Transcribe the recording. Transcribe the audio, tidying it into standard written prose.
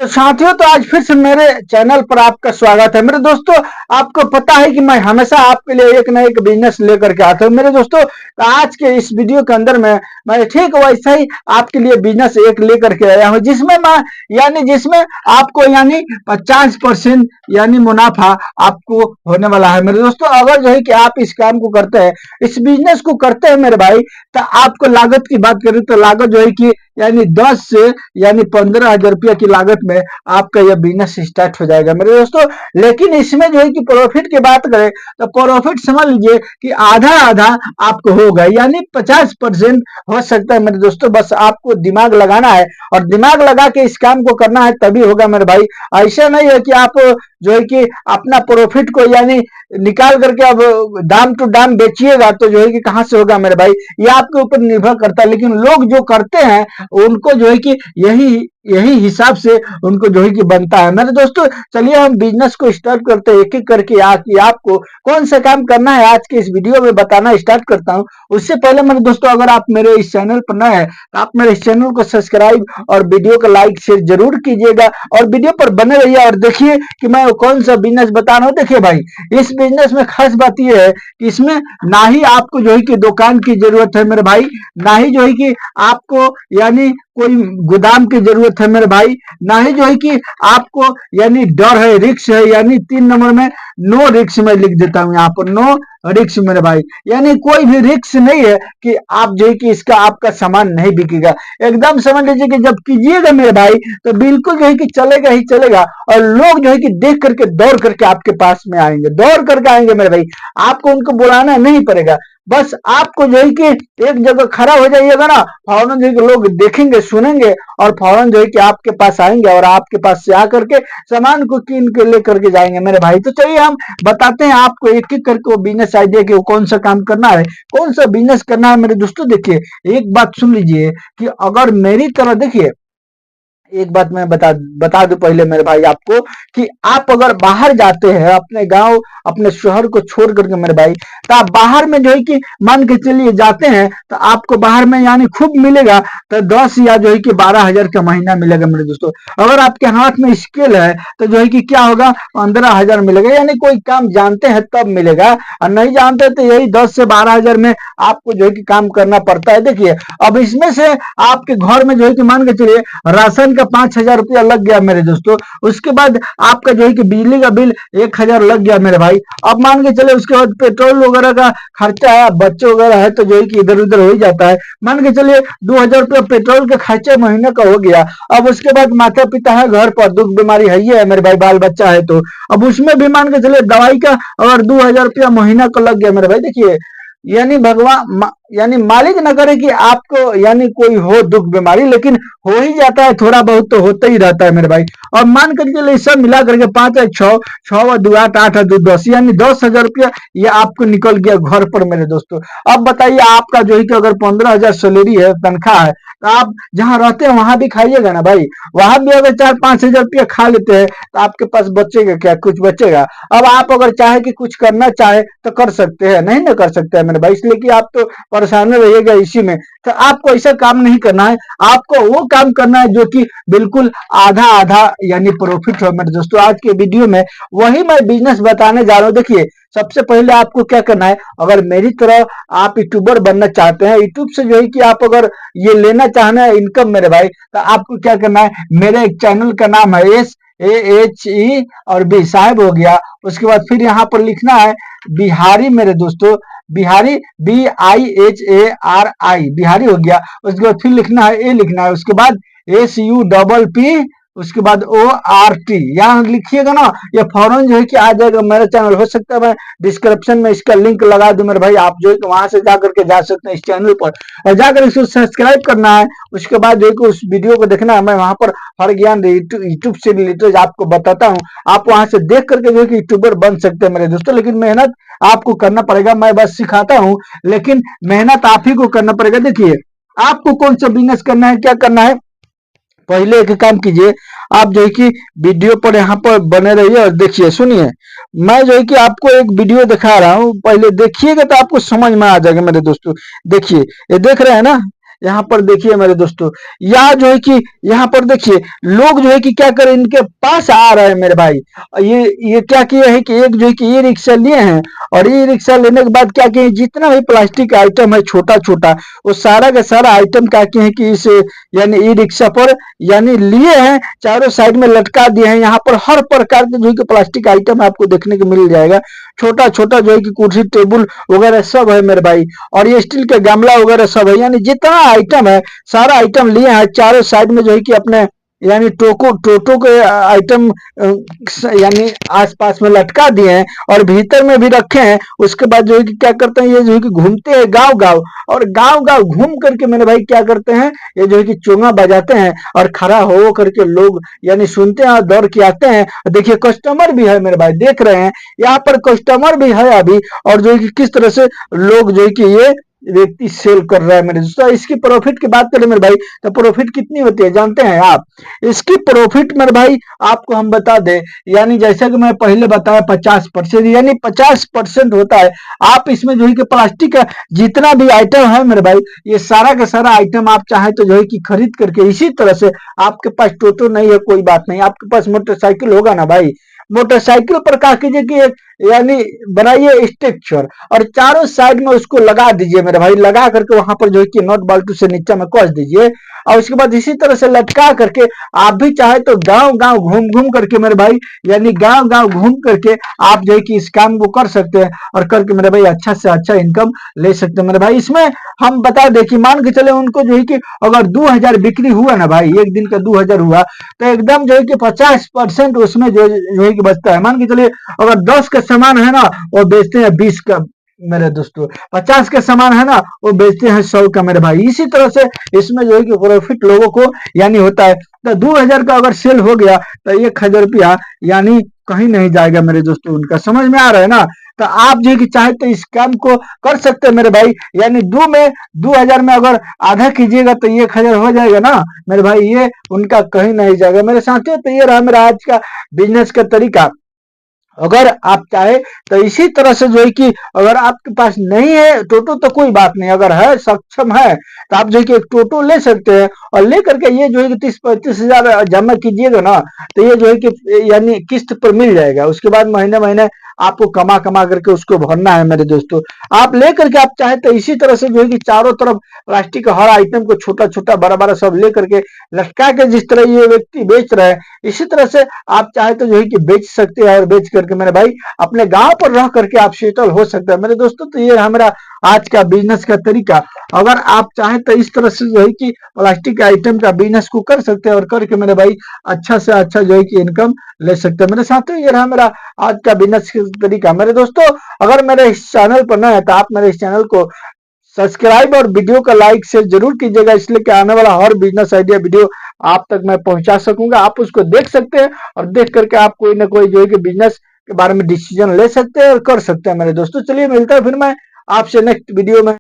तो साथियों, तो आज फिर से मेरे चैनल पर आपका स्वागत है। मेरे दोस्तों, आपको पता है कि मैं हमेशा आपके लिए एक ना एक बिजनेस लेकर के आता हूँ। मेरे दोस्तों, तो आज के इस वीडियो के अंदर मैं ठीक वैसा ही आपके लिए बिजनेस एक लेकर के आया हूँ, जिसमें जिसमें आपको 50% मुनाफा आपको होने वाला है। मेरे दोस्तों, अगर जो है कि आप इस काम को करते हैं, इस बिजनेस को करते हैं मेरे भाई, तो आपको लागत की बात करें तो लागत जो है कि 10 से 15,000 रुपया की लागत में आपका यह बिजनेस स्टार्ट हो जाएगा मेरे दोस्तों। लेकिन इसमें जो है कि प्रॉफिट की बात करें तो प्रॉफिट समझ लीजिए कि आधा आधा आपको होगा, 50% हो सकता है मेरे दोस्तों। बस आपको दिमाग लगाना है और दिमाग लगा के इस काम को करना है, तभी होगा मेरे भाई। ऐसा नहीं है कि आप जो है कि अपना प्रॉफिट को निकाल करके अब दाम टू दाम बेचिएगा तो जो है कि कहां से होगा मेरे भाई, ये आपके ऊपर निर्भर करता है। लेकिन लोग जो करते हैं उनको जो है कि यही यही हिसाब से उनको जो है कि बनता है मेरे दोस्तों। चलिए हम बिजनेस को स्टार्ट करते हैं एक एक करके। आपको कौन सा काम करना है आज के इस वीडियो में बताना स्टार्ट करता हूं। उससे पहले मेरे दोस्तों, अगर आप मेरे इस चैनल पर नए हैं तो आप मेरे इस चैनल को सब्सक्राइब और वीडियो को लाइक शेयर जरूर कीजिएगा और वीडियो पर बने रहिए और देखिए कि मैं कौन सा बिजनेस बता रहा हूँ। देखिए भाई, इस बिजनेस में खास बात यह है कि इसमें ना ही आपको जो है कि दुकान की जरूरत है मेरे भाई, ना ही जो है कि आपको कोई गोदाम की जरूरत है मेरे भाई, ना ही जो है कि आपको डर है, रिक्स है। 3 नंबर में नो रिक्स में लिख देता हूं यहाँ पर, नो रिक्स मेरे भाई। कोई भी रिक्स नहीं है कि आप जो है कि इसका आपका सामान नहीं बिकेगा। एकदम समझ लीजिए कि जब कीजिएगा मेरे भाई तो बिल्कुल जो है कि चलेगा ही चलेगा और लोग जो है कि देख करके दौड़ करके आपके पास में आएंगे, दौड़ करके आएंगे मेरे भाई। आपको उनको बुलाना नहीं पड़ेगा, बस आपको जो है कि एक जगह खड़ा हो जाइएगा ना, फौरन जो है कि लोग देखेंगे सुनेंगे और फौरन जो है कि आपके पास आएंगे और आपके पास से आकर के सामान को कीन के लेकर के जाएंगे मेरे भाई। तो चलिए हम बताते हैं आपको एक एक करके वो बिजनेस आइडिया कि वो कौन सा काम करना है, कौन सा बिजनेस करना है मेरे दोस्तों। देखिए, एक बात सुन लीजिए कि अगर मेरी तरह, देखिए एक बात मैं बता दूं पहले मेरे भाई आपको कि आप अगर बाहर जाते हैं अपने गांव अपने शहर को छोड़ करके मेरे भाई, तो आप बाहर में जो है कि मान के चलिए जाते हैं तो आपको बाहर में खूब मिलेगा तो 10 या जो है कि 12,000 का महीना मिलेगा मेरे दोस्तों। अगर आपके हाथ में स्किल है तो जो है कि क्या होगा, 15,000 मिलेगा। कोई काम जानते हैं तब मिलेगा और नहीं जानते तो यही 10 से 12,000 में आपको जो है कि काम करना पड़ता है। देखिए, अब इसमें से आपके घर में जो है कि मान के चलिए राशन 5,000 रुपया लग गया मेरे दोस्तों, उसके बाद आपका जो है कि बिजली का बिल 1,000 लग गया मेरे भाई। अब मान के चले उसके बाद पेट्रोल वगैरह का खर्चा है, बच्चे वगैरह है तो जो है कि इधर उधर हो ही जाता है। मान के चलिए 2,000 रुपया पेट्रोल का खर्चा महीने का हो गया। अब उसके बाद माता पिता है घर पर, दुख बीमारी है ही है मेरे भाई, बाल बच्चा है तो अब उसमें भी मान के चलिए दवाई का अगर 2,000 रुपया महीना का लग गया मेरे भाई। देखिए, भगवान मालिक न करे कि आपको कोई हो दुख बीमारी, लेकिन हो ही जाता है, थोड़ा बहुत तो होता ही रहता है मेरे भाई। और मान कर चलिए सब मिला करके 5 या 6, 6 व 2 8 8 2 10 10,000 रुपया ये आपको निकल गया घर पर मेरे दोस्तों। अब बताइए, आपका जो है कि अगर 15,000 सैलरी है, तनख्वाह है, तो आप जहां रहते हैं वहां भी खाइएगा ना भाई। वहां भी अगर 4-5,000 रुपया खा लेते हैं तो आपके पास बचेगा क्या, कुछ बचेगा। अब आप अगर चाहे कि कुछ करना चाहे तो कर सकते हैं, नहीं ना कर सकते हैं मेरे भाई, इसलिए कि आप तो परेशान रहिएगा इसी में। तो आपको ऐसा काम नहीं करना है, आपको वो काम करना है जो कि बिल्कुल आधा आधा प्रॉफिट हो मेरे दोस्तों। आज के वीडियो में वही मैं बिजनेस बताने जा रहा हूँ। देखिए, सबसे पहले आपको क्या करना है, अगर मेरी तरह आप यूट्यूबर बनना चाहते हैं, यूट्यूब से जो है कि आप अगर ये लेना चाहना है इनकम मेरे भाई, तो आपको क्या करना है, मेरे एक चैनल का नाम है SAHE और B साहब हो गया। उसके बाद फिर यहाँ पर लिखना है बिहारी मेरे दोस्तों, बिहारी BIHARI बिहारी हो गया। उसके बाद फिर लिखना है ए लिखना है, उसके बाद SUPP, उसके बाद ORT यहाँ लिखिएगा ना, ये फौरन जो है कि आ जाएगा मेरा चैनल। हो सकता है मैं डिस्क्रिप्शन में इसका लिंक लगा दूं मेरे भाई, आप जो है कि वहां से जाकर के जा सकते हैं इस चैनल पर, जाकर इसको सब्सक्राइब करना है। उसके बाद जो है कि उस वीडियो को देखना है, मैं वहां पर हर ज्ञान यूट्यूब से रिलेटेड आपको बताता हूँ। आप वहां से देख करके जो है कि यूट्यूबर बन सकते हैं मेरे दोस्तों, लेकिन मेहनत आपको करना पड़ेगा। मैं बस सिखाता हूँ, लेकिन मेहनत आप ही को करना पड़ेगा। देखिए, आपको कौन सा बिजनेस करना है, क्या करना है, पहले एक काम कीजिए, आप जो है कि वीडियो पर यहाँ पर बने रहिए और देखिए, सुनिए, मैं जो है कि आपको एक वीडियो दिखा रहा हूँ, पहले देखिएगा तो आपको समझ में आ जाएगा मेरे दोस्तों। देखिए, ये देख रहे हैं ना, यहाँ पर देखिए मेरे दोस्तों, या जो है कि यहाँ पर देखिए लोग जो है कि क्या करें, इनके पास आ रहे हैं मेरे भाई। ये क्या किए हैं कि एक जो है कि ई रिक्शा लिए हैं, और ई रिक्शा लेने के बाद क्या किए, जितना भी प्लास्टिक आइटम है छोटा छोटा, वो सारा का सारा आइटम क्या किए हैं कि इस यानी ई रिक्शा पर यानी लिए हैं, चारों साइड में लटका दिए हैं। यहाँ पर हर प्रकार के जो है कि प्लास्टिक आइटम आपको देखने को मिल जाएगा, छोटा छोटा जो है कि कुर्सी टेबुल वगैरह सब है मेरे भाई, और ये स्टील के गमला वगैरह सब है, यानी जितना आइटम है सारा आइटम लिए हैं। चारों साइड में जो है कि अपने यानी टोटो के आइटम यानी आसपास में लटका दिए हैं, और भीतर में भी रखे हैं। उसके बाद जो है कि क्या करते हैं, ये जो है कि घूमते हैं गांव गांव, और गांव गांव घूम करके मेरे भाई क्या करते हैं, ये जो है कि चोंगा बजाते हैं, और खड़ा हो करके लोग यानी सुनते हैं और दौड़ के आते हैं। देखिए कस्टमर भी है मेरे भाई, देख रहे हैं यहाँ पर कस्टमर भी है अभी, और जो है कि किस तरह से लोग जो है कि ये व्यक्ति सेल कर रहा है मेरे दोस्तों। इसकी प्रॉफिट की बात करें मेरे भाई, तो प्रॉफिट कितनी होती है जानते हैं आप? इसकी प्रॉफिट मेरे भाई आपको हम बता दें, यानी जैसा कि मैं पहले बताया 50%, यानी 50% होता है। आप इसमें जो है कि प्लास्टिक का जितना भी आइटम है मेरे भाई, ये सारा का सारा आइटम आप चाहे तो जो है कि खरीद करके, इसी तरह से आपके पास टोटो नहीं है कोई बात नहीं, आपके पास मोटरसाइकिल होगा ना भाई, मोटरसाइकिल पर क्या कीजिए कि यानी बनाइए स्ट्रक्चर, और चारों साइड में उसको लगा दीजिए मेरे भाई, लगा करके वहां पर जो है कि नट बाल्टू से नीचे में कस दीजिए, और उसके बाद इसी तरह से लटका करके आप भी चाहे तो गांव गांव घूम घूम करके मेरे भाई, यानी गांव गांव घूम करके आप जो है कि इस काम को कर सकते हैं, और करके मेरे भाई अच्छा से अच्छा इनकम ले सकते हैं मेरे भाई। इसमें हम बता दें कि मान के चले उनको जो है कि अगर 2000 बिक्री हुआ ना भाई, एक दिन का 2000 हुआ, तो एकदम जो है कि 50% उसमें जो है कि बचता है। मान के चलिए अगर 10 का सामान है ना, वो बेचते हैं 20 का मेरे दोस्तों, 50 का सामान है ना, वो बेचते हैं 100 का मेरे भाई। इसी तरह से इसमें जो है कि प्रॉफिट लोगों को यानी होता है। तो 2000 का अगर सेल हो गया, तो 1000 रुपया यानी कहीं नहीं जाएगा मेरे दोस्तों, उनका समझ में आ रहा है ना? तो आप जो है कि चाहे तो इस काम को कर सकते हैं मेरे भाई, यानी 2000 में अगर आधा कीजिएगा तो 1000 हो जाएगा ना मेरे भाई, ये उनका कहीं नहीं जाएगा मेरे साथियों। तो ये रहा मेरा आज का बिजनेस का तरीका। अगर आप चाहे तो इसी तरह से जो है कि अगर आपके पास नहीं है टोटो तो कोई बात नहीं, अगर है सक्षम है तो आप जो है कि एक टोटो ले सकते हैं, और ले करके ये जो है कि 30-35 हजार जमा कीजिएगा ना, तो ये जो है कि यानी किस्त पर मिल जाएगा। उसके बाद महीने महीने आपको कमा कमा करके उसको भरना है मेरे दोस्तों। आप ले करके आप चाहे तो इसी तरह से जो है कि चारों तरफ प्लास्टिक का हर आइटम को छोटा छोटा बड़ा बड़ा सब ले करके लटका के, जिस तरह ये व्यक्ति बेच रहे हैं, इसी तरह से आप चाहे तो जो है कि बेच सकते हैं, और बेच करके मेरे भाई अपने गांव पर रह करके आप सेटल हो सकते हैं मेरे दोस्तों। तो ये हमारा आज का बिजनेस का तरीका। अगर आप चाहे तो इस तरह से जो है कि प्लास्टिक आइटम का बिजनेस को कर सकते हैं, और करके मेरे भाई अच्छा से अच्छा जो है कि इनकम ले सकते हैं मेरे साथियों। ये रहा मेरा आज का बिजनेस का तरीका मेरे दोस्तों। अगर मेरे इस चैनल पर नए हैं तो आप मेरे इस चैनल को सब्सक्राइब और वीडियो का लाइक शेयर जरूर कीजिएगा, इसलिए कि आने वाला हर बिजनेस आइडिया वीडियो आप तक मैं पहुंचा सकूंगा। आप उसको देख सकते हैं, और देख करके आप कोई ना कोई जो है कि बिजनेस के बारे में डिसीजन ले सकते हैं और कर सकते हैं मेरे दोस्तों। चलिए मिलता है फिर मैं आपसे नेक्स्ट वीडियो में।